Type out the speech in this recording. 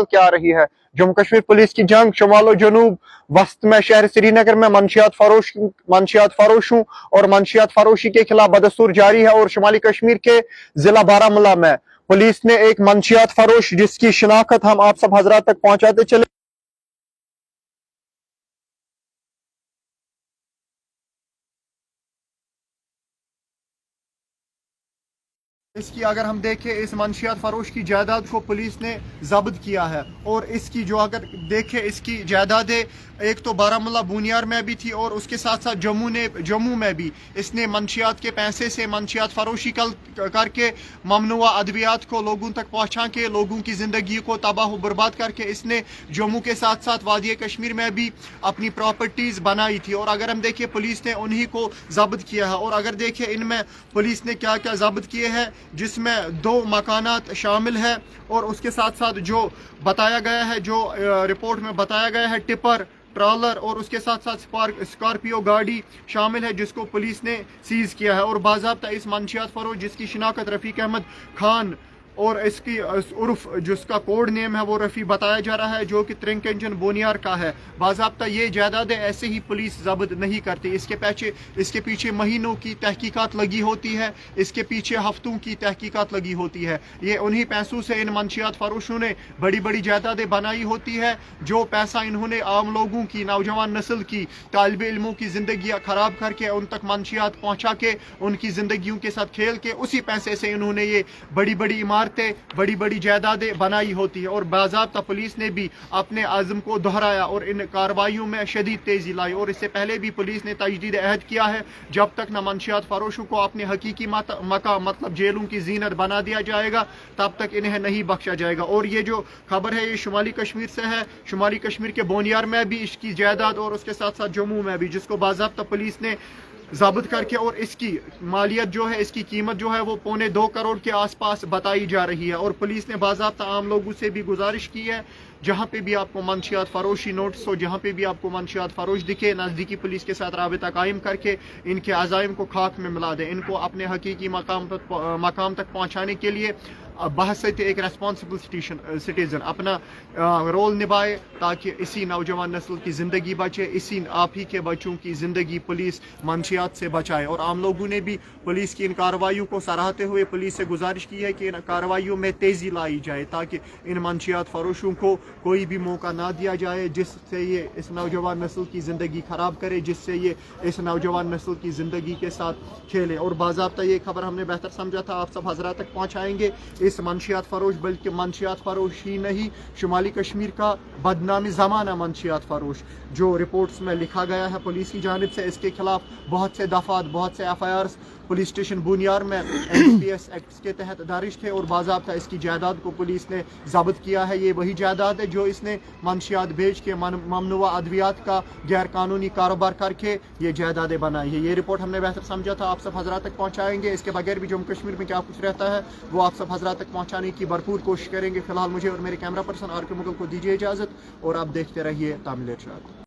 निकल के आ रही है। जम्मू कश्मीर पुलिस की जंग शुमाल और जनूब वस्त में शहर श्रीनगर में मंशियात फरोशों और मंशियात फरोशी के खिलाफ बदस्तूर जारी है। और शुमाली कश्मीर के जिला बारामूला में पुलिस ने एक मंशियात फरोश जिसकी शिनाख्त हम आप सब हजरात तक पहुंचाते चले। इसकी अगर हम देखें, इस मंशियात फरोश की जायदाद को पुलिस ने जब्त किया है। और इसकी जो अगर देखें, इसकी जायदादें एक तो बारामूला बुनियार में भी थी और उसके साथ साथ जम्मू में भी इसने मंशियात के पैसे से मंशियात फरोशी करके ममनुआ अद्वियात को लोगों तक पहुंचा के लोगों की ज़िंदगी को तबाह बर्बाद करके इसने जम्मू के साथ साथ वादी कश्मीर में भी अपनी प्रॉपर्टीज़ बनाई थी। और अगर हम देखें, पुलिस ने उन्हीं को जब्त किया है। और अगर देखें इनमें पुलिस ने क्या क्या जब्त किए हैं, जिसमें 2 मकानात शामिल है और उसके साथ साथ जो बताया गया है, जो रिपोर्ट में बताया गया है, टिपर ट्रॉलर और उसके साथ साथ स्कॉर्पियो गाड़ी शामिल है जिसको पुलिस ने सीज किया है। और बाज़ाब्ता इस मंशियात फरोश जिसकी शिनाख्त रफ़ीक अहमद खान और इसकी उर्फ जिसका कोड नेम है वो रफ़ी बताया जा रहा है, जो कि त्रिंकंजन बोनियार का है। बाज़ाब्ता ये जायदादें ऐसे ही पुलिस जब्त नहीं करती, इसके पीछे महीनों की तहकीकात लगी होती है, इसके पीछे हफ्तों की तहकीकात लगी होती है। ये उन्हीं पैसों से इन मंशियात फरोशों ने बड़ी बड़ी जायदादें बनाई होती है। जो पैसा इन्होंने आम लोगों की, नौजवान नस्ल की, तालिब इल्मों की ज़िंदगियाँ ख़राब करके उन तक मंशियात पहुँचा के उनकी ज़िंदगियों के साथ खेल के उसी पैसे से इन्होंने ये बड़ी बड़ी बड़ी बड़ी जायदादें बनाई होती है। और बाज़ाब्ता पुलिस ने भी अपने आज़म को दोहराया और इन कार्रवाइयों में शदीद तेज़ी लाई। और इससे पहले भी पुलिस ने तजदीद अहद किया है, जब तक न मंशियात फरोशों को अपने हकीकी मकाम मतलब जेलों की जीनत बना दिया जाएगा, तब तक इन्हें नहीं बख्शा जाएगा। और ये जो खबर है ये शुमाली कश्मीर से है, शुमाली कश्मीर के बोनियार में भी इसकी जायदाद और उसके साथ साथ जम्मू में भी, जिसको बाज़ाब्ता पुलिस ने ज़ब्त करके, और इसकी मालियत जो है, इसकी कीमत जो है वो 2.25 करोड़ के आसपास बताई जा रही है। और पुलिस ने बाज़ाब्ता आम लोगों से भी गुजारिश की है, जहाँ पे भी आपको मंशियात फरोशी नोटिस हो, जहाँ पे भी आपको मंशियात फरोश दिखे, नज़दीकी पुलिस के साथ राबिता कायम करके इनके अज़ाइम को खाक में मिला दें, इनको अपने हकीकी मकाम तक पहुँचाने के लिए बहसत एक रेस्पॉन्सिबल सिटीज़न अपना रोल निभाए, ताकि इसी नौजवान नस्ल की ज़िंदगी बचे, इसी आप ही के बच्चों की ज़िंदगी पुलिस मंशियात से बचाए। और आम लोगों ने भी पुलिस की इन कार्रवाइयों को सराहते हुए पुलिस से गुजारिश की है कि इन कार्रवाइयों में तेज़ी लाई जाए, ताकि इन मंशियात फरोशों को कोई भी मौका ना दिया जाए जिससे ये इस नौजवान नस्ल की ज़िंदगी ख़राब करे, जिससे ये इस नौजवान नस्ल की ज़िंदगी के साथ खेले। और बाज़ाब्ता ये खबर हमने बेहतर समझा था आप सब हज़रात तक पहुँचाएँगे। इस मंशियात फरोश, बल्कि मंशियात फरोश ही नहीं, शुमाली कश्मीर का बदनामी ज़माना मंशियात फरोश, जो रिपोर्ट्स में लिखा गया है पुलिस की जानिब से, इसके खिलाफ बहुत से दफ़ात, बहुत से FIRs पुलिस स्टेशन बुनियार में NDPS एक्ट के तहत दर्ज थे। और बाज़ाब्ता इसकी जायदाद को पुलिस ने ज़ब्त किया है। ये वही जायदाद है जो इसने मंशियात बेच के ममनुआ अद्वियात का गैर कानूनी कारोबार करके ये जायदादें बनाई है। ये रिपोर्ट हमने बेहतर समझा था आप सब हजरात तक पहुँचाएंगे। इसके बगैर भी जम्मू कश्मीर में क्या कुछ रहता है वो आप सब हजरात तक पहुँचाने की भरपूर कोशिश करेंगे। फिलहाल मुझे और मेरे कैमरा पर्सन RK मुगल को दीजिए इजाज़त, और आप देखते रहिए तामिल इरशाद।